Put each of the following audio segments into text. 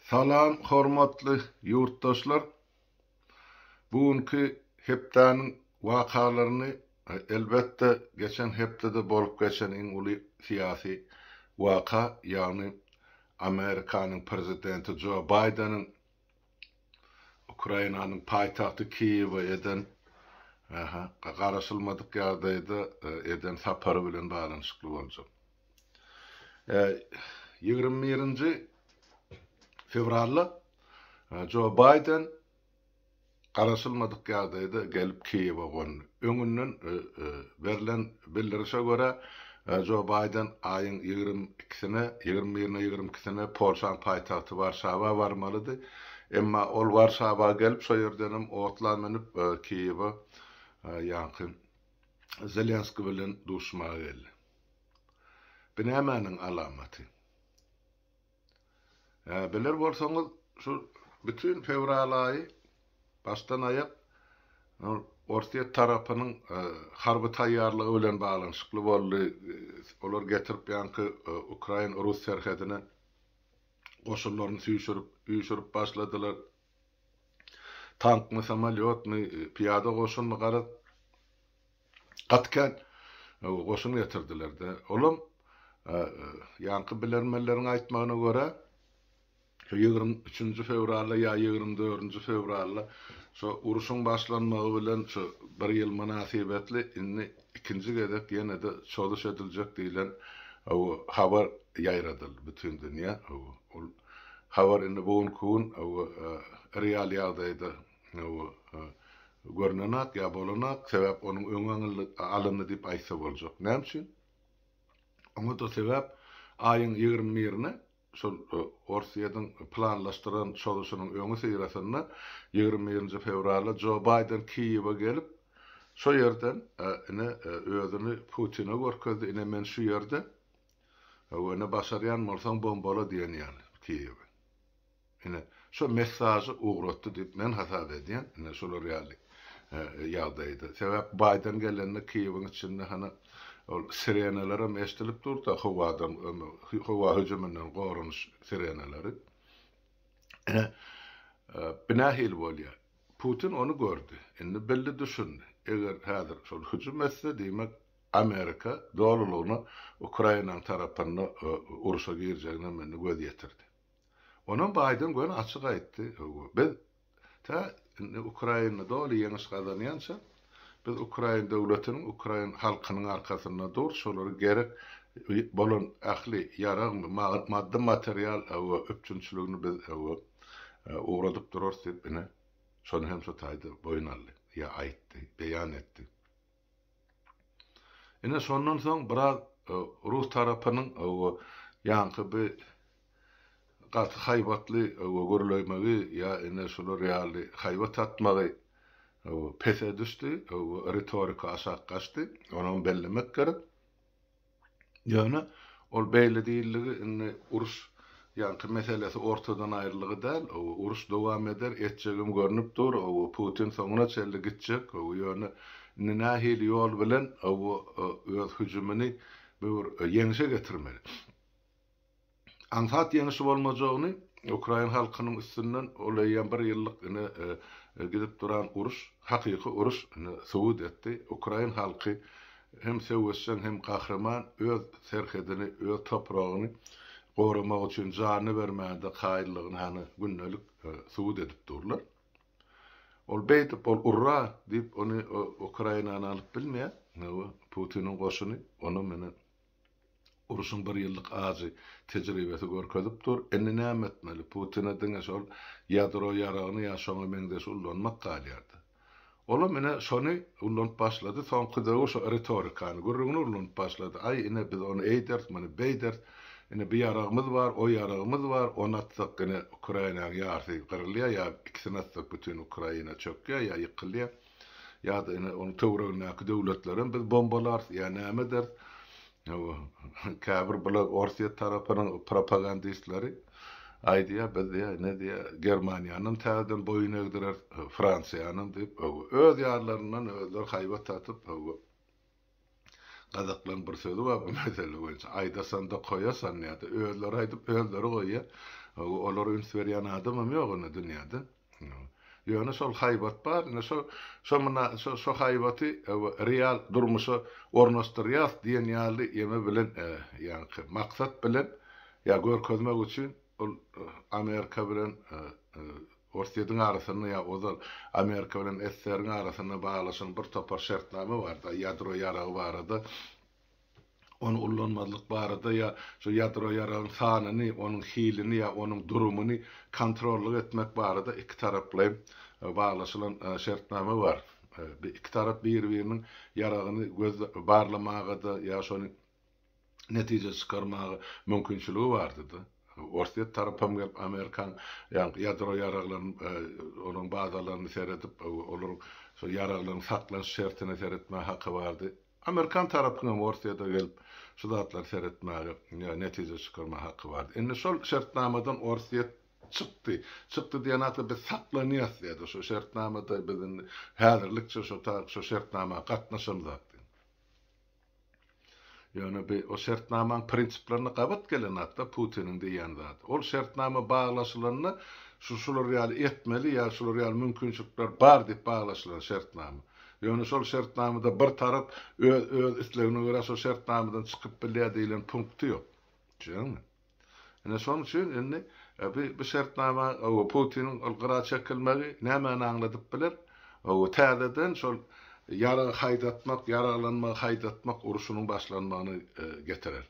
Salam, hormatly yurtdaşlar. Bugünkü hepdanyň wakalaryny elbetde geçen hepdede bolup geçen iň uly siyasi waka, ýagny Amerikanyň prezidenti Joe Bidenyň Ukrainanyň paýtagty Kiýewe eden garaşylmadyk ýagdaýda eden sapary bilen baglanyşykly boljak. 21 fevralda Joe Biden garaşylmadyk ýagdaýda gelip Kiýewe gondy. Öňünden berilen bildirişe görä Joe Biden aýyň 21-22-sine Polşanyň paýtagty Warşawa barmalydy. Emma ol Warşawa gelip şo ýerdenim otlar menip Kiýewe ýanky Zelenski bilen duşmaga geldi. Bu nämäniň alamaty? Bilir bolsaňyz şu bütün fevral aýy başdan aýak Orta tarapynyň harby taýýarlygy bilen baglanyşykly boldy. Olar getirip ýanky Ukraina Rus serhedine goşunlaryny süýşürip başladylar. Tankmy, samolyotmy, piýada goşunmy gatkan goşun getirdiler-de. Olam ýanky bilermelleriň aýtmagyna görä 23 fevralda ya 24 fevralda şu uruşun başlanmagy bilen şu bir ýyl münasibetli inni ikinji gedek ýene de çalış ediljek diýilen habar ýaýradyldy bütün dünýä. Ol habar inni bugünkü real ýagdaýda görnenak ýa bolanak sebäp onuň öňe alyndy diýip aýtsa boljak. Näme üçin? Oňa da sebäp aýyň 21-ne şol Orsiýadan planlaşdyran çalışynyň öňü syrasynda 21 fevralda Joe Biden Kiýewe gelip şo ýerden özüni Putin'e görkezdi. Ine men şu ýerde ene başarýan bolsaň bombala diýen ýaly Kiýewe. Ine şo mesajy ugratdy diýip men hasap edýän. Ine şolar ýaly ýagdaýda. Sebäp Biden gelende Kiýeweň içinde ol sirenelere meştilip durdu. Hava hücumundan gorunuş sireneleri. Binahil bolýar. Putin onu gördü. Indi belli düşündi. Eger häzir şol hücum etse diýmek Amerika dolalygyny Ukraina tarapyna uruşa girjegine meni göz ýetirdi. Onuň Biden göň açyk aýtdy. Biz Ukraina doly ýeňiş gazanýança biz Ukraina döwletiniň, Ukraina halkynyň arkasynda dur, şolary gerek bolan ähli ýaragmy, maddi material öpçünçiligini biz uğradyp durarys diýip ine şonu hem şu taýdy boyun aldy, ýa aýtdy, beýan etdi. Ine şondan soň biraz Rus tarapynyň ýanky bir gaty haýbatly görülmegi ýa ine şolar ýaly haýbat atmagy pese düştü, retorika aşağı kaçtı, onu bellemek gerek. Yani, ol beýle diýilligi, uruş, yani meselesi ortadan ayrılığı däl, uruş dowam eder, etjegim görünüp dur, Putin soňuna çelli gitjek, yani nähili ýol bilen öz hüjümini bir ýeňişe getirmeli. Ansat ýeňişi bolmajagyny Ukraina halkynyň üstünden olaýan bir ýyllyk gidip duran uruş, hakyky uruş suwud etdi. Ukraina halky hem sewşen hem kahraman öz serhedini, öz topragyny goramak üçin jany bermäde haýyrlygyny günnelik suwud edip durlar. Ol beýtip ol urra diýip onu Ukrainany alyp bilmeýär. Putiniň goşuny onu meni uruşun bir ýyllyk azy tejribesi görkezip dur. Enne näme etmeli? Putin'e diňe şol ýadro ýaragyny ýaşaňa meňde ullanmak galýardy. Olam ene şonu ullanıp başlady. Soňky da şu retorikany gürrüňi ullanıp başlady. Ay ene biz onu eýdert, meni beýdert. Ene bir ýaragymyz bar, o ýaragymyz bar. Onu atsak ene Ukrainaga ýarty gyrylýar ýa ikisini atsak bütün Ukraina çökýär ýa ýykylýar. Ýa da ene onu töwregindäki döwletlerin biz bombalar ýa näme der? Käbir bular Orsiýa tarapynyň propagandistleri aýdýa biz ne diýä Germaniýanyň täzeden boyun egdirer Fransiýanyň diýip öz ýarlaryndan özler haýbat atyp Gazaklan bir sözü var bu mesele boýunça. Aýdasan da koyasan ýa-da öýleri aýdyp öýleri goýýar. Olar üns berýän adamam ýok ony dünýäde. Ýöne şol haýbat bar, şo haýbaty real durmuşa ornaşdyrýar diýen ýaly ýeme bilen ýa-ni maksat bilen ýa görkezmek üçin ol Amerika bilen Orsiýadyň arasyny ýa ozal Amerika bilen SSR-iň arasyny baglaşan bir topar şertname barda, ýadro ýaragy barada, onu ullanmazlyk barada ýa şu ýadro ýaragyň sanyny, onuň hilini ýa onuň durumuny kontrolly etmek barada iki taraply baglaşylan şertname bar. Iki tarap bir-biriniň ýaragyny göz barlamagy da ýa şonu netije çykarmagy mümkinçiligi bardydy. Orsiýet tarapam gelip Amerikan ýadro ýaraglaryny onuň bazalaryny seredip olaryň şo ýaraglaryň saklanyş şertine seretme haky bardy. Amerikan tarapynyň Orsiýada gelip şu zatlar seretmäge netije çykarma haky bardy. Indi şol şertnamadan Orsiýet çykdy. Çykdy diýen atly biz saklanýar diýdi. Şo şertnamada biziň häzirlikçe şo şertnama gatnaşymyz. Yani o şertnamaň prinsiplaryny gabat gelen hatda Putiniň diýen zat. Ol şertnama baglaşylaryny şular ýaly etmeli ýa şular ýaly mümkinçilikler bar diýip baglaşylan şertnama. Yani şol şertnamada bir tarap öz islegine görä şol şertnamadan çykyp bilýär diýilen punkty ýok. Şoňmy? Ene şoň üçin indi bu şertnama o Putiniň ılgyra çekilmegi näme aňladyp biler? O täzeden şol yara haýdatmak, yaralanma haýdatmak uruşunyň başlanmagyny getirer.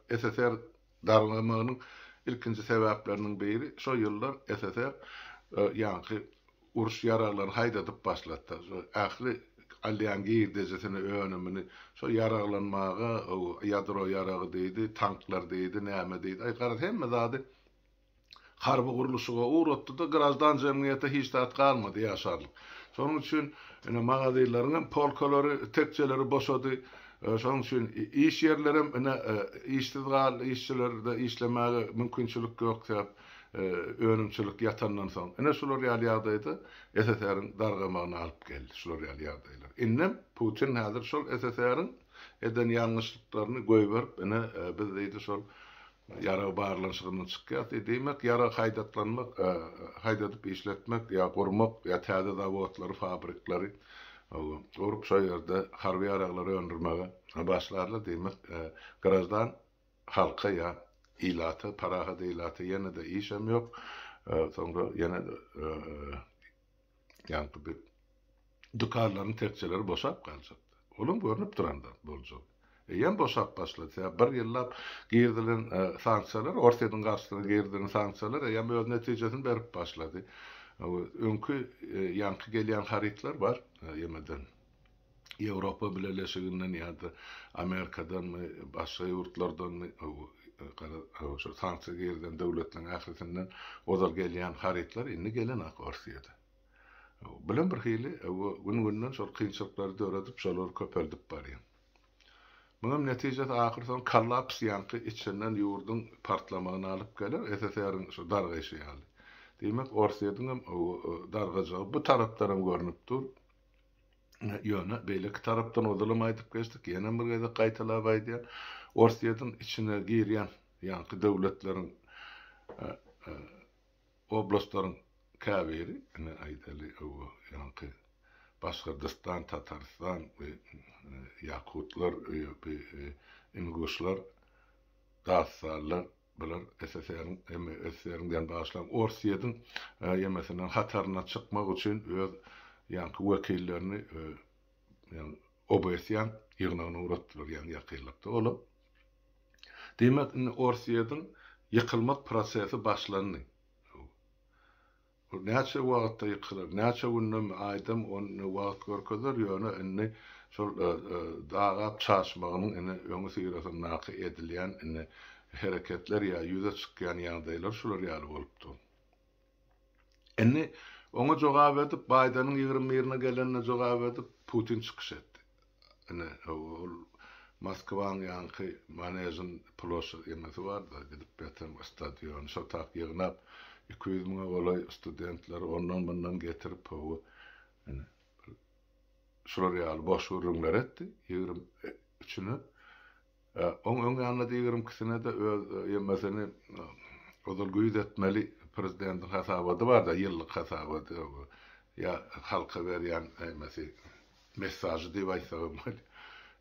SSR darlamagynyň ilkinji sebäpleriniň biri şo ýyllar SSR ýa-ni uruş yaralaryny haýdatyp başlatdy. Ähli alýan giýdirjesini öňümini şo yaralanmaga, ýadro yaragy diýdi, tanklar diýdi, näme diýdi. Aýgarat hemme zady harby guruluşyga uğratdy da grazdan jemgyýete hiç tat galmady ýaşarlyk. Şonuň üçin ene magazylaryň polkalary, tekçeleri boşady. Şonuň üçin iş ýerlerim ene işsizgal işçilerde işlemäge mümkinçilik ýok diýip önümçilik ýatandan soň. Ene şular ýaly SSR-iň dargamagyny alyp geldi. Şular ýaly. Innem Putin häzir şol SSR-iň eden ýalňyşlyklaryny goýberip ene biz diýdi şol yara barlanşygyny çykýar diýmek, yara haýdatlanmak, haýdatyp işletmek, ýa gurmak, ýa täze zawotlary, fabriklary, gurup şo ýerde harby ýaraglary öndürmäge başlarlar diýmek, grazdan halka ýa ilaty, paraha diýilaty ýene de işem ýok. Soňra ýene ýa-ni bir dukanlaryň tekçeleri boşap galjak. Olum görnüp duranda boljak. Ýen boşap başlady. Bir ýyllap girdilen sanksiýalar, Orsiýadyň garşysyna girdilen sanksiýalar ýa öz netijesini berip başlady. Öňkü ýanky gelýän haritlar bar ýemeden. Ýewropa bileşiginden ýa-da Amerikadan başga ýurtlardan şo sanksiýa girdilen döwletleriň ähirisinden ozal gelýän haritlar indi gelen Orsiýada. Bilen bir hili gün-günden şol kynçylyklary döredip şolary köpeldip barýar. Muňam netijesi ahyrdan kollaps ýanky içinden ýurdun partlamagyny alyp geler, SSR-iň şu dargaşy ýaly. Demek Orsiýadyň dargajagy bu tarapdan görnüp dur. Ýöne beýle tarapdan odalam aýdyp geçdik. Ýene bir gede gaýtalap aýdýar. Orsiýadyň içine girýän ýanky döwletleriň oblastlaryň käbiri, ene aýdaly ýanky Başkırdistan, Tataristan, Yakutlar, İnguşlar, Dağısarlar, bular SSR-den başlayan Orsiýadyň ýemesinden hatarına çykmak üçin öz ýanky wekillerini obesýan ýygnagyna uğratdylar, ýani ýakylykda olup. Demek Orsiýadyň ýykylmak prosesi başlandy. Näçe wagtda ýykylar, näçe günnüm aýdym onu wagt görkezler ýöne inni şol dagap çaşmagynyň ine öňü sigirasyny naky edilýän ine hereketler ýa ýüze çykýan ýagdaýlar şular ýaly bolupdy. Indi oňa jogap edip Baydanyň 21-ne gelenine jogap edip Putin çykyş etdi. Ine ol Moskwaň ýanky manejin ploşy ýemesi bar da gidip beten stadion şo tak ýygnap 200.000 golay studentler ondan bundan getirip o şular ýaly boş urumlar etdi. üçünü. Onun yanına diýerim kisine de mesela ozal güýz etmeli prezidentin hasabady bar da ýyllyk hasabady ya halka berýän mesela mesajy diýip aýtsam.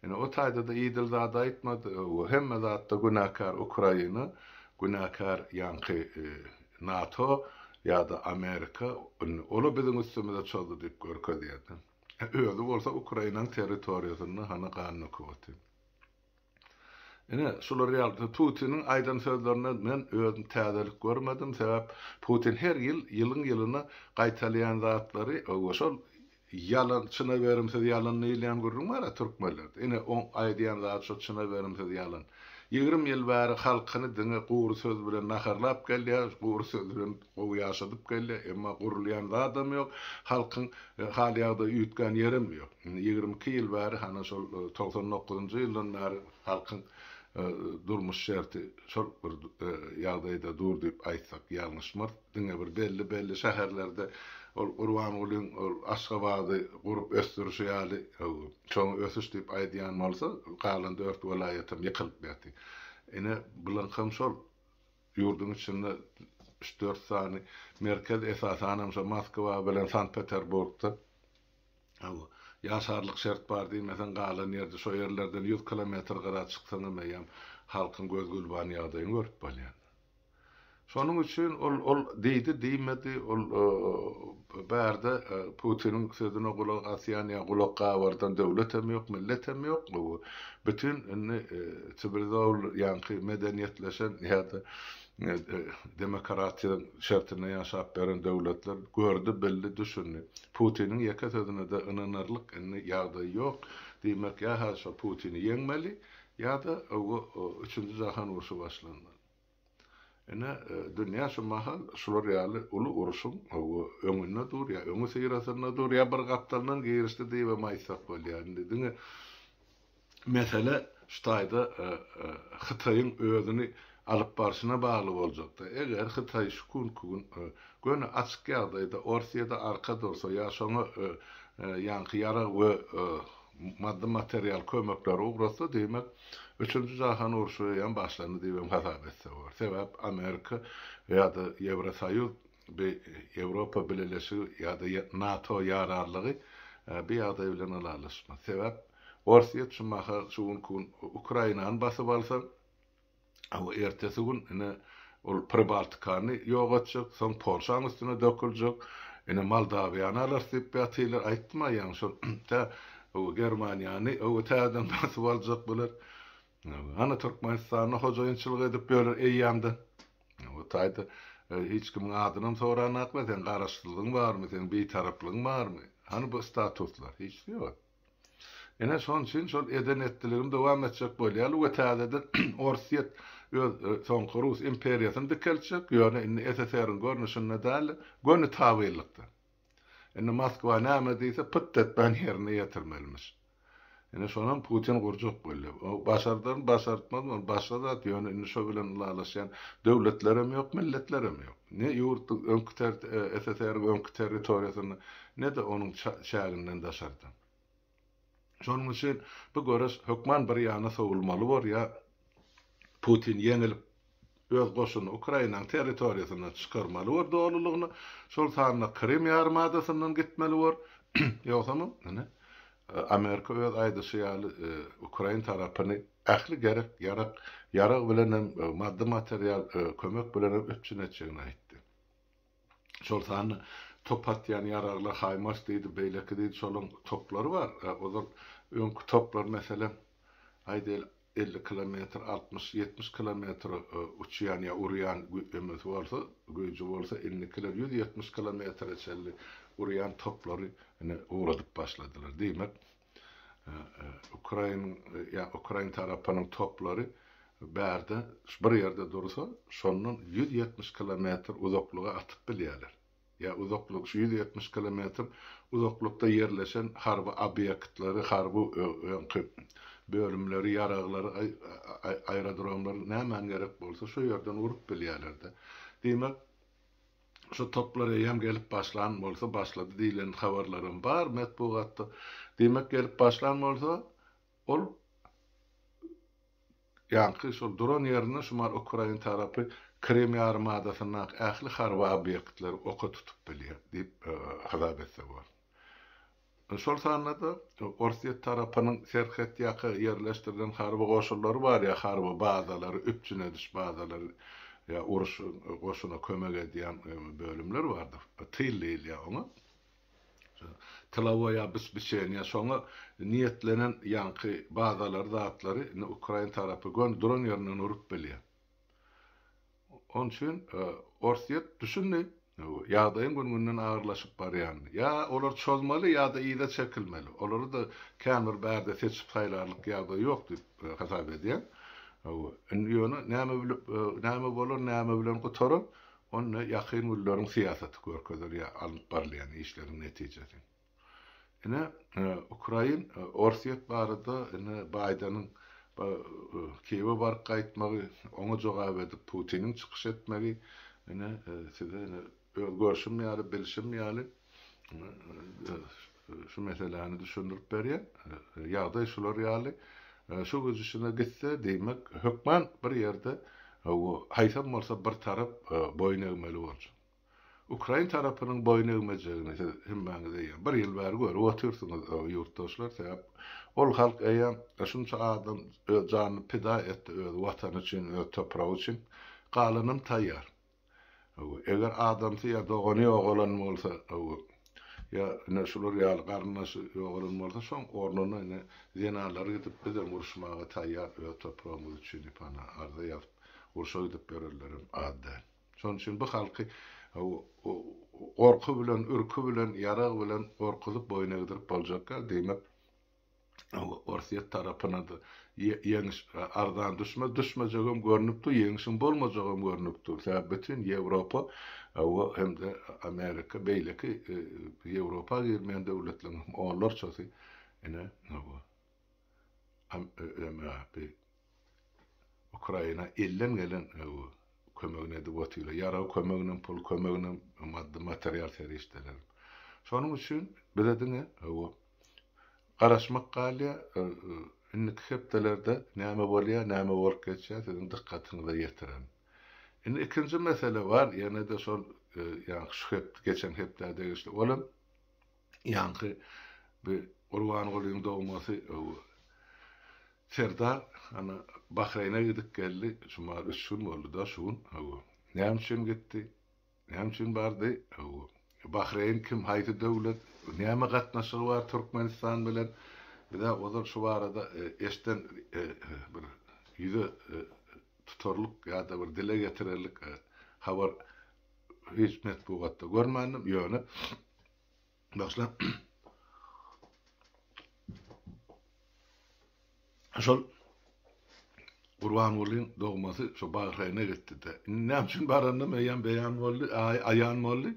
Yani o taýda da ýydyl zada aýtmady. Hemme zatda günahkar Ukraina, günahkar ýanky NATO ya da Amerika ola bizim üstümüze çaldı diýip görkezýärdi. Öýle bolsa Ukrainanyň territoriýasyny hana ganyny köweti. Şular ýalda Putinin aýdan sözlerine men özüm täzelik görmedim. Sebäp Putin her ýylyň ýylyna gaýtalýan zatlary şol yalan çyna berimsiz yalan neýleýän gurrunmara türkmenlerde. On aýdýan zat şol çyna berimsiz yalan. 20 ýyl bäri halkyny diňe gowru söz bilen naharlap gelýär, gowru söz bilen gowy ýaşadyp gelýär, emma gurulýan adam ýok, halkyň hal ýagda ýütgän ýerim ýok. 22 ýyl bäri hana şol 99-njy ýyldan bäri halkyň durmuş şerti şol bir ýagdaýda dur diýip aýtsak ýalňyşmyr. Diňe bir belli şäherlerde ol Urwanyň Aşgabaty gurup östürüşi ýaly çoň ösüş diýip aýdýan bolsa, galan 4 welaýatym ýykylyp ýaty. Bulan hem şol ýurdun içinde 3-4 sany merkez esasanam şo Moskwa bilen Sankt-Peterburgda ýaşarlyk şert bar diýmesen galan ýerde şo ýerlerden 100 kilometr gara çyksaňa meýam halkyň göz gulbany ýagdaýyny görüp bolýar. Şonuň üçin ol diýdi, diýmedi, ol bärde Putinin sözüne gulak asýan ýa gulak gawardan döwlet hem ýok, millet hem ýok. Bütün çybyrzowul ýanky medeniýetleşen ýa-da demokratiýa şertine ýaşap beren döwletler gördü, bildi, düşündi. Putinin ýeke sözüne de ynanarlyk ýagdaý ýok. Diýmek ýa şo Putini ýeňmeli ýa-da üçünji jahan uruşy başlanmaly. Dünýä şu mahal şular ýaly uly uruşyň öňünde dur ýa öňü seyrasyna dur ýa bir gaptaldan giýirişdi diýip maýsak bolýar. Diňe mesele ştaýda Hytaýyň özüni alyp barşyna bagly boljakda. Eger Hytaý şu gün göni açyk ýagdaýda Orsiýada arka dursa ýa şoňa ýanky ýarag we maddi material kömekleri ugrasa diýmek üçünji jahan uruşy ýa başlandy diýip hasap etse bar. Sebäp Amerika ýa-da Ýewrosoýuz we Ýewropa Birleşigi ýa-da NATO ýararlygy bir ýagdaý bilen alaşma. Sebäp Orsiýa şu gün Ukrainany basyp alsa, ertesi gün ol Pribaltikany ýogatjak, soň Polşanyň üstüne döküljek. Moldawiýany alarsyp ýatylar aýtmaýan şol Germaniýany täzeden basyp aljak bolar. Ana Türkmenistanyň hojaýynçylyk edip böler eýýände. Taýda hiç kimin adyny soranak we sen garaşdyrlygyň barmy, sen beýtaraplygyň barmy? Hani bu statuslar hiç ýok. Şoň üçin şol eden etdilerim dowam etjek bolýar. We täzeden Orsiýa soňky Rus imperiýasyny dikelçek, ýöne SSR-iň görnüşine däl, göni tabiýlykda. Moskwa näme diýse pıttet ben ýerine ýetirmelmiş. Şonan Putin gurjak bolýar. Başartmaz, başardat ýöne şo bilen alaşýan döwletlerem ýok, milletlerem ýok. Ne ýurt öňkü SSR öňkü territoriýasyny, ne de onuň şäherinden daşardy. Şonuň üçin bu göres hökman bir ýana sowulmaly bar ýa Putin ýeňilip öz goşuny Ukrainanyň territoriýasyna çykarmaly bar dogrulygyny, şol sanyna Krim ýarymadasynyň gitmeli bar. Ýoksamy, Amerika öz aýdyşy ýaly Ukraina tarapyny ähli gerek ýarag bilen maddi material kömek bilen öpçün etjegini aýtdy. Şol sanyna topatýan ýaraglar Haymas diýdi, beýleki diýdi, şolaryň toplary bar. Ozal öňkü toplar meselem aýdyl 50 kilometr, 60-70 kilometr uçyan ya uryan güýçi bolsa, güýçi bolsa 50 kilometr, 170 kilometr çelli uryan toplary uğradyp başladylar. Diýmek, Ukraina tarapynyň toplary bärde bir ýerde dursa, şondan 170 kilometr uzaklyga atyp bilýärler. Ya uzaklyk 170 kilometr uzaklykda yerleşen harby obýektlary, harby bölümleri, yaraglary, aerodromlary näme gerek bolsa şu ýerden urup bilýärler. Diýmek, şu toplar hem gelip başlan bolsa başlady diýilen habarlarym bar matbuatda. Diýmek gelip başlan bolsa ol yankı şol duran yerine şumar Ukrayna tarapy Krim yarymadasyna ähli harba obyektler oka tutup bilýär diýip habar etse bar. Şol sanada Orsiýa tarapynyň serhet ýaky ýerleşdirilen harby goşullary bar ýa harby bazalary, üpçüne düş bazalary ýa uruş goşuna kömek edýän bölümler bardy. Tyllyl ýa onu. Tılawaya bir ya sonra niyetlenen yankı bazıları dağıtları Ukrayna tarafı gön duran yerine urup bilýär. Onun için Orsiýet düşündi. Ýagdaýyň gün-günden agyrlaşyp barýan. Ya olar çözmeli ya da ýa-da çekilmeli. Olary da kämir bärde seçip saýlarlyk ýagdaý ýok diýip hasap edýär. Ýöne näme bolar, näme bilen gotaryp, onu ýakyn güllerin siýasaty görkezler ýa alyp barýan işleriň netijesi. Ine Ukrayn Orsiýet barada ine Bidenyň Kiýewe barıp gaýtmagy, oňa jogap edip Putiniň çykyş etmegi, ine size görüşüm ýaly, bilişim ýaly şu meselelerini düşündürip berýär. Ýagdaý şular ýaly. Şu gözüşüne gitse diýmek, hökman bir ýerde haýsam bolsa bir tarap boyun egmeli bolsa. Ukrayna tarapynyň boyun egmejegini hemmäňe diýen. Bir ýyl bäri görüp otursunuz ýurtdaşlar, sebäp ol halk eýen şunça adam öz janyny pida etdi öz watany üçin, öz topragy üçin galanym taýýar. Eger adam ýa dogany oğlan bolsa, ya näşular ýaly garnaşy oğlan bolsa, şoň ornuny ine zenalary gidip bilen uruşmaga taýýar öz topragymyz üçin ipana arda ýazyp uruşa gidip bererlerim adda. Şoň üçin bu halky gorku bilen, ürkü bilen, ýarag bilen gorkulyp boyun egdirip boljakka diýmek. Orsiýet tarapyna da ýeňiş ardan düşmejegem görnüpdi, ýeňişin bolmajegem görnüpdi. Sebäp bütün Ýewropa hem de Amerika beýleki Ýewropa girmeýän döwletleriň onlar çysy ene Ukrayna illen gelen kömegine de botyla ýara kömeginiň pul kömeginiň maddi material serişdeler. Şonuň üçin bilediňe garaşmak galya innik hepdelerde näme bolýar, näme bolup geçýär, sizin dikkatiniňize ýetiren. Indi ikinji mesele var, ýene de şol ýa geçen hepderde geçdi. Olam ýanky bir Urwan golyň dogmasy Serdar ana Bahreyn'e gidip geldi. Şumar 3 gün boldy da şuň. Näme üçin gitdi? Näme üçin bardy? Bahreyn kim haýdy döwlet? Näme gatnaşygy bar Türkmenistan bilen? Bir de o da şu barada eşten bir ýüze tutarlyk ýa-da bir dile getirerlik habar hiç metbuatda görmädim. Ýöne başla şol Urwan bolyň dogmasy şu Bahreyn'e gitdi de. Näme üçin baranda meýan beýan boldy, aýan boldy.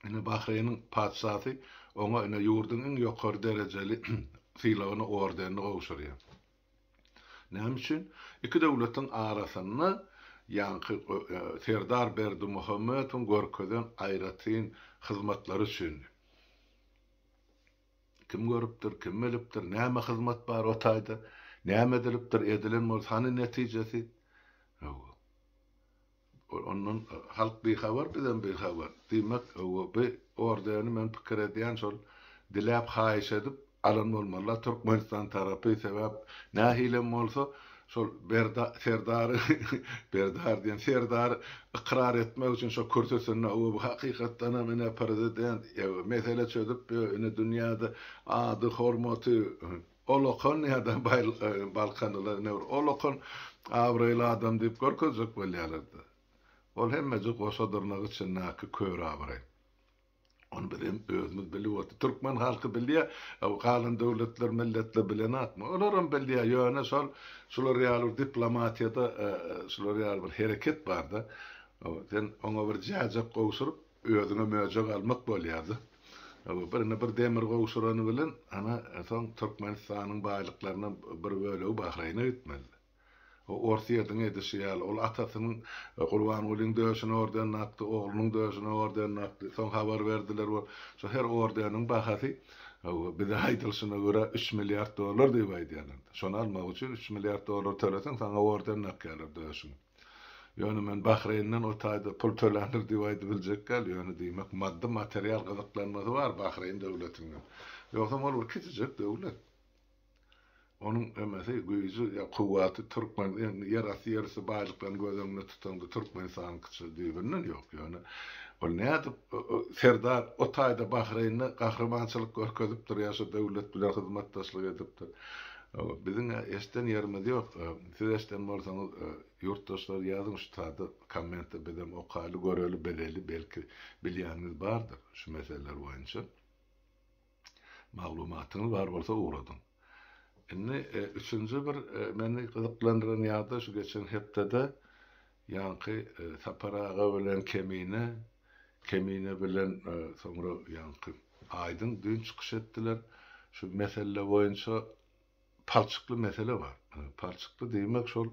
Ine Bahreyn'in padşahy oňa ine ýurdunyň ýokary derejeli filagyny orderini gowşurýar. Näme üçin? Iki döwletiň arasyna ýanky Serdar Berdimuhammedowyň görkezden aýratyn hyzmatlary üçin. Kim görüpdir, kim bilipdir, näme hyzmat bar o taýda, näme edilipdir, edilen bolsa netijesi. Onun halk bir habar bilen bir habar. Diýmek, bu ordeni men pikir edýän şol dilap haýyş edip alan bolmaly Türkmenistan tarapy sebäp nähilem bolsa şol Serdar ikrar etmek üçin şo kürsüsinde bu hakykatdan mene prezident mesele çözüp ine dünýäde ady hormaty olokon ýa-da Balkanlar ne olokon awraýly adam diýip görkezek bolýarlardy. Ol hemmejik oşadyrnak üçin näki köre awray. Onu bilen özümüz bilýär. Türkmen halky bilýär, galan döwletler, milletler bilen atma. Olaram bilýär, ýöne şolar ýaly diplomatiýada şolar ýaly bir hereket barda. Sen oňa bir jajak gowşurup özüňe möjek almak bolýardy. Birine bir demir gowşurany bilen ana soň Türkmenistanyň baýlyklarynyň bir bölegi Bahreyn'e gitmeli. Orsiýetiň edişi ýaly ol atasynyň Urwan bolyň döşüne ordenini atdy, oglunyň döşüne ordenini atdy. Soň habar berdiler, şo her ordeniň bahasy bize haydylşyna göre 3 milyard dolar diýip aýdýarlar. Şonu almak üçin 3 milyard dolar töleseň saňa ordan nakýarlar döşün. Ýöne men Bahreýnden o taýda pul tölenir diýip aýdyp biljek gal, ýöne diýmek maddi material gyzyklanmasy bar Bahreýn döwletinden. Ýoksa ol kitjek döwlet. Onun emesi güýjü ýa kuwaty Türkmen ýer asyrysy baýlykdan gözüňde tutanda Türkmenistan kyçy diýbinden ýok ýöne. Ol näde Serdar o taýda Bahreýnde gahrymançylyk görkezip durýar, döwlet bilen hyzmatdaşlyk edipdir. Bizim eşten yerimiz ýok. Siz eşten bolsaňyz ýurtdaşlar ýazyň şu taýda kommentde bizim okaly göreli beleli belki bilýäniz bardyr şu meseleler boýunça. Maglumatyňyz bar bolsa uğradyň. Indi üçüncü bir meni gyzyklandyran ýagda şu geçen hepdede ýanky Saparaga bilen Kemine bilen soňra ýanky Aýdyň dün çykyş etdiler. Şu mesele boýunça palçykly mesele bar. Palçykly diýmek şol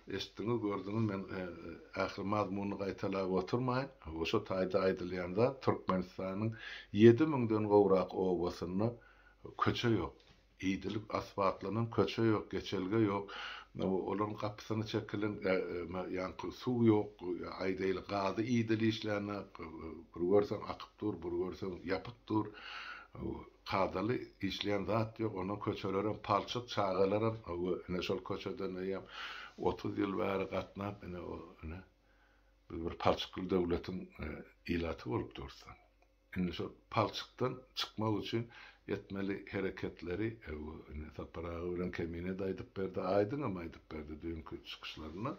eşitdiňiz gördüňiz men ähli mazmuny gaýtalap oturmaýyn. Oşo taýda aýdylýanda Türkmenistanyň 7000den gowrak owasyny köçe ýok. İyidilik asfaltlanan köçe ýok, geçelge ýok. Olaryň kapysyny çekilen ýanky suw ýok, aýdyly gazy iýdili işlerine bir görsen akyp dur, bir görsen ýapyk dur. Kadaly işleýän zat ýok, onuň köçelere palçyk çağalara, ene şol köçeden ýa 30 ýyl bäri gatnap ene bir palçykly döwletiň ilaty bolup dursa. Ene şol palçykdan çykmak üçin yetmeli hareketleri Saparaga bilen Kemine daýdyp berdi, Aýdyň aýdyp berdi dünkü çykyşlaryna.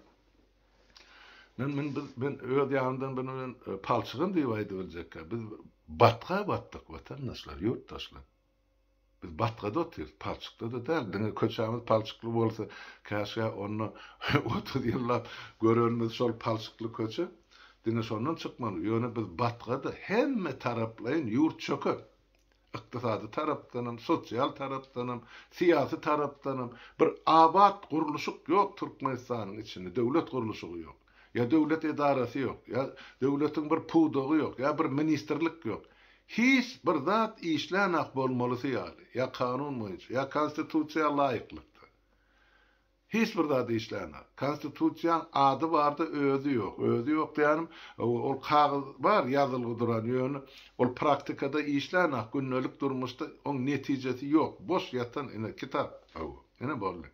Ben öz ýandan bilen palçygyn diýip aýdyp biljek. Biz batdyk watandaşlar, ýurtdaşlar. Biz batgada otyr, palçykda da däl. Diňe köçämiz palçykly bolsa, käşe onu 30 ýyllap görenmiz şol palçykly köçe. Diňe şondan çykmaly. Ýöne biz batgada hemme taraplaýyn ýurt çöker. İktisadi tarapdanam, sosial tarapdanam, siyasi tarapdanam bir abat guruluşuk ýok Türkmenistanyň içinde, döwlet guruluşy ýok. Ya döwlet edarasy ýok, ya döwletiň bir pudogy ýok, ya bir ministerlik ýok. Hiç bir zat işlänak bolmaly ýaly, ya kanun boýunça, ya konstitusiýa laýyklyk. Hiç bir zat işlänak. Konstitusiýaň ady bardy, özü ýok. Özü ýok diýenim, ol kagaz bar, ýazylgy duran ýöne, ol praktikada işlänak, günnelik durmuşda oň netijesi ýok. Boş ýatan ene kitap. Ene boldy.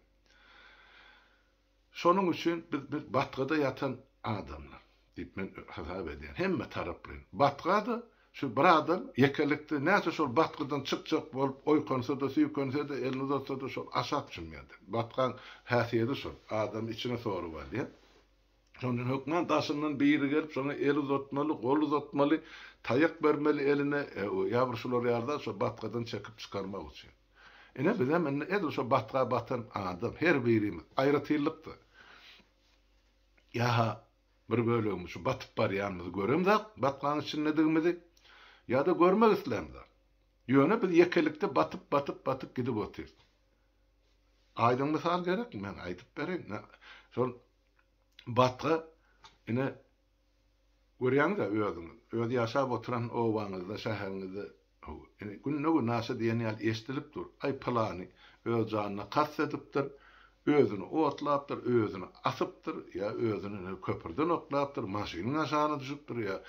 Şonuň üçin biz batgada ýatan adamlar diýip men hasap edýän. Hemme taraply. Batgada şu bir adam yekelikde näçe şol batgydan çyk bolup oýkansa da süýkense de elini uzatsa da şol aşak çymýardy. Batgan häsiýeti şol. Adam içine soru bardy. Şondan hökmen daşyndan biri gelip şonu el uzatmaly, gol uzatmaly, taýak bermeli eline, ýabrşular ýarda şo batgadan çekip çykarmak üçin. Ene bizem ene şo batga batan adam her birimiz aýratylykdy. Ýa bir bölügimiz şu batyp barýanmyzy göremde, batganyň içinde digmedi. Ya da görmek islemde. Ýöne biz yekelikde batyp gidip otyr. Aýdyň mysal gerek, men aýdyp bereň. Şol batga ine görýäňiz özüňiz. Öz ýaşap oturan owaňyzda, şäheriňizde günne näse diýeni ýaly eşdilip dur. Ay plany öz janyna kas edipdir. Özüni otlapdyr, özüni asypdyr, ya özüni köpürden otlapdyr, maşynyň aşagyna düşüpdir, ya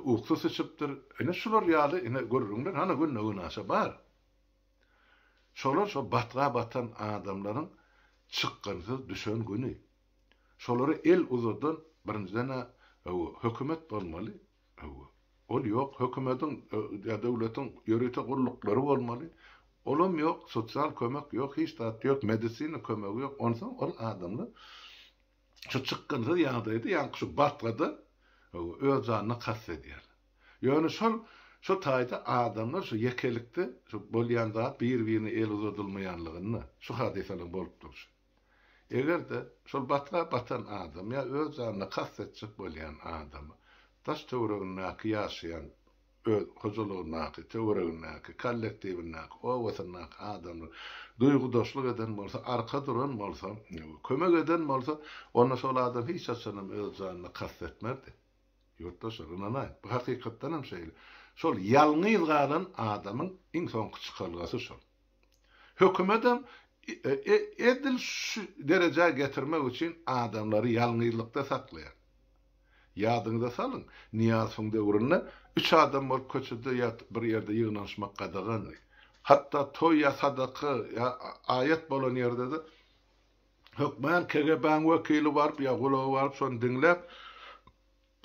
uyksu sıçıpdyr. Ene şular ýaly ene görürüňler, hana günne näse bar. Şolar şo batga batan adamlaryň çykganyzy düşen güni. Şolary el uzadan birinciden hökümet bolmaly. Ol ýok, hökümetiň ya döwletiň ýöretim guruluklary bolmaly. Olam ýok, sosial kömek ýok, hiç zat ýok, medisina kömegi ýok. Onsoň ol adamlar şu çykganda ýagdaýda, ýa-ni şu batgada öz janyna kas edýär. Ýöne şu taýda adamlar şu yekelikde şu bolýan zat bir-birini el uzatylmaýanlygyny şu hadiseler bolup durýar. Egerde şol batga batan adam ýa öz janyna kas etjek bolýan adamy taş töwreginde ýaşaýan huzurluğuna, teoreğine, kollektivine, ovasyna adamlar duýgudaşlyk eden bolsa, arka duran bolsa, kömek eden bolsa, onda şol adam hiç açanam öz janyna kastetmerdi. Yurttaşlar inanay. Bu hakykatdan hem şeýle. Şol ýalňyz galan adamyň iň soňky çykalgasy şol. Hökümetem edil şu derejä getirmek üçin adamlary ýalňyzlykda saklaýar. Ýadyňyza salyn, Niýazyň döwründe 3 adam bolup köçede ýat bir ýerde ýygnanyşmak gadagan. Hatta toý ýa sadaky ýa ayet bolan ýerde de hökmen KGB'ň wekili barp ýa gulagy barp şonu dinläp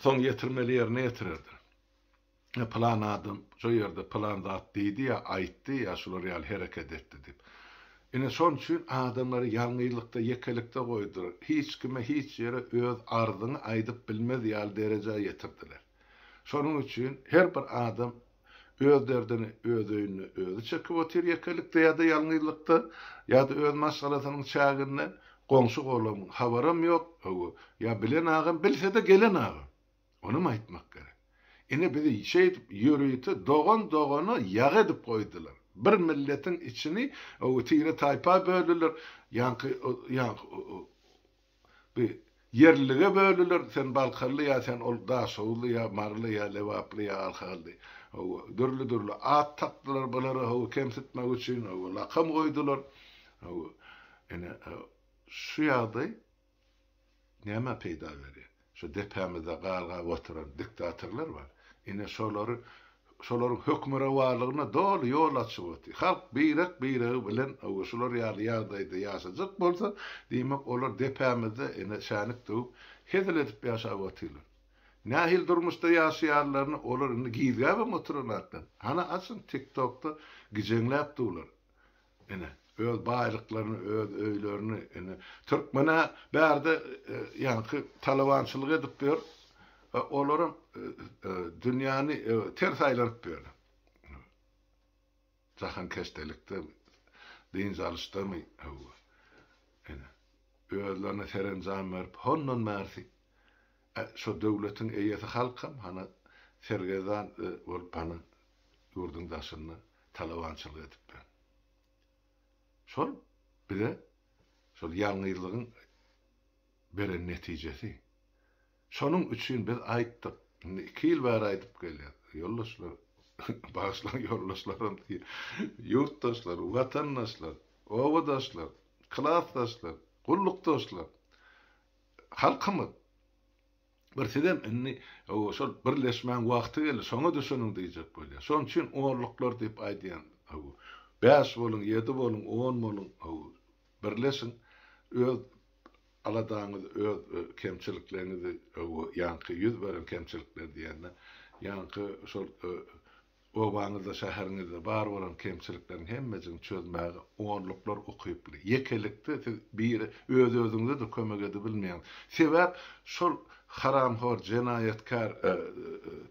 soň ýetirmeli ýerine ýetirirdi. Plan adam şo ýerde plan zat diýdi ýa aýtdy ýa şular ýaly hereket etdi dip. Ine şon üçin adamlary ýalňyzlykda ýekelikde goýdular. Hiç kime hiç ýere öz arzyny aýdyp bilmez ýaly derejä ýetirdiler. Şonuň üçin her bir adam öz derdini, öz öýüni özü çekip otyr ýekelikde ýa-da ýalňyzlykda ýa-da öz masalasynyň çäginden goňşy golam habarym ýok, ýa bilen agam bilse de gelen agam. Onu aýtmak gerek. Ine bizi ýürüýti dogan ýag edip goýdular. Bir milletin içini o tire taypa bölüler. Yankı bir yerlige bölüler. Sen Balkarlı ya sen ol Daşoğlu ya Marlı ya Levaplı ya Alkallı. O dürlü at taktılar bunları o kemsitmek için o lakam koydular. O yani şu yağda neme peyda veriyor. Şu depemizde galga oturan diktatörler var. Yine şolaryň hökmüre warlygyna dolu ýol açyp halk birek bilen şolar ýaly ýaşajak bolsa diýmek olar depemizde ene şanyk tutup hedil edip ýaşap otylar. Nähil durmuşda ýaşaýarlaryny olar indi giýdäp oturanlardan. Hana açyn TikTok'ta gijeňläp durlar. Ene öz baýlyklaryny, öz öýlerini ene türkmene bärde ýanky talawançylyk edip ber. Olaryň dünýäni ters aýlaryp berdi. Jahan keşdelikde diň jalystyrmy? Ene özlerine serenjam berip honnon mersi. Şo döwletiň eýesi halkam hana sergeden bolup hana ýurdun daşyny talawançylyk edip berdi. Şol bile şol ýalňyzlygyň beren netijesi. Şonun üçin biz aýtdyk. 2 ýyl bäri aýdyp gelýär. Ýoldaşlar, başlan ýoldaşlarym, ýurtdaşlar, watandaşlar, owadaşlar, klasdaşlar, gullukdaşlar. Halkymyz bir sedem inni o şol birleşmän wagty geldi. Şoňa düşeniň diýjek bolýar. Şoň üçin orluklar diýip aýdýan. 5 bolun, 7 bolun, 10 bolun birleşin. Öz aladaňyz öz kemçiliklerinizi ýanky ýüz beren kemçilikler diýende ýanky şol owaňyzda şäheriňizde bar bolan kemçiliklerin hemmesini çözmäge onluklar okyp bilir. Ýekelikde siz bir öz-özüňize de kömek edip bilmeýän. Sebäp şol haramhor, jenayetkar,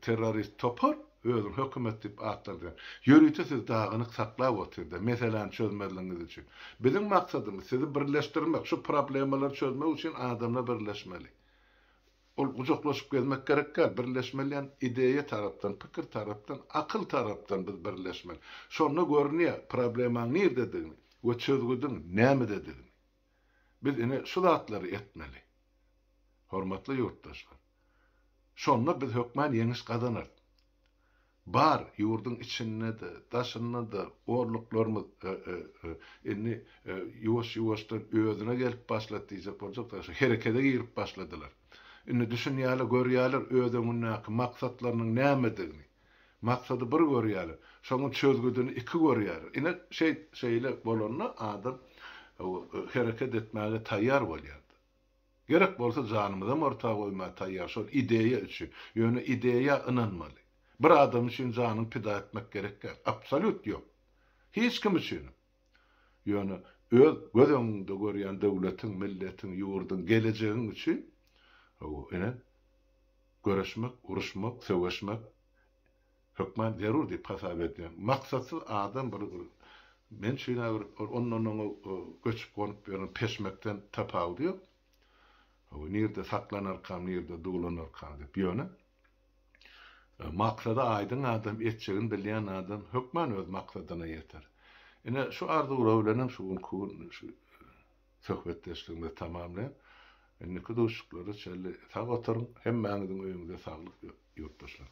terrorist topar özün hökümet dip atlandy. Ýörüýte siz dagyny saklap otyrdy. Meseleni çözmeliňiz üçin. Bizim maksadymyz sizi birleşdirmek, şu problemleri çözmek üçin adamlar birleşmeli. Ol uzaklaşıp gelmek gerekler. Birleşmeliyen ideya taraftan, pikir taraftan, akıl taraftan biz birleşmeli. Şonu görünüyor, probleman nerede dediğini ve çözgüdün näme dediğini. Biz yine şu zatları etmeli. Hormatly yurttaşlar. Şonu biz hökmen yeňiş kazanır. Bar ýurdun içinde de, daşynda da orluklarymyz inni ýuwaş-ýuwaşdan özüne gelip başlady diýip boljaklar. Herekete girip başladylar. Inni düşünýärler, görýärler özüňiň maksatlarynyň nämedigini. Maksady bir görýärler. Şonuň çözgüdüni iki görýärler. Ine şeýle bolanyna adam hereket etmäge taýýar bolýardy. Gerek bolsa janymyza ortaga goýmaga taýýar. Şol ideýa üçin, ýöne ideýa inanmaly. Bir adam üçün canını pida etmek gerekler. Absolut yok. Hiç kim üçün. Yani öz gözüňde görýän döwletin, milletin, ýurdun geleceğin üçün görüşmek, uruşmak, söwüşmek hökmen zerur diýip hasap edýär. Maksatsız adam bir men şeýle ondan göçüp gonyp beren peşmekden tapawdy ýok. Nirde saklanarkan, nirde dugulanarkan diýip ýöne. Maksada aydın adam, etçegin bilýän adam hökmen öz maksadyna ýeter. Ine şu arzuwlaryň şu söhbetdeşliginde tamamlaýan. Enniki duşukları şelle sağ oturun, hemmäňiziň öýüňize saglyk ýurtdaşlar.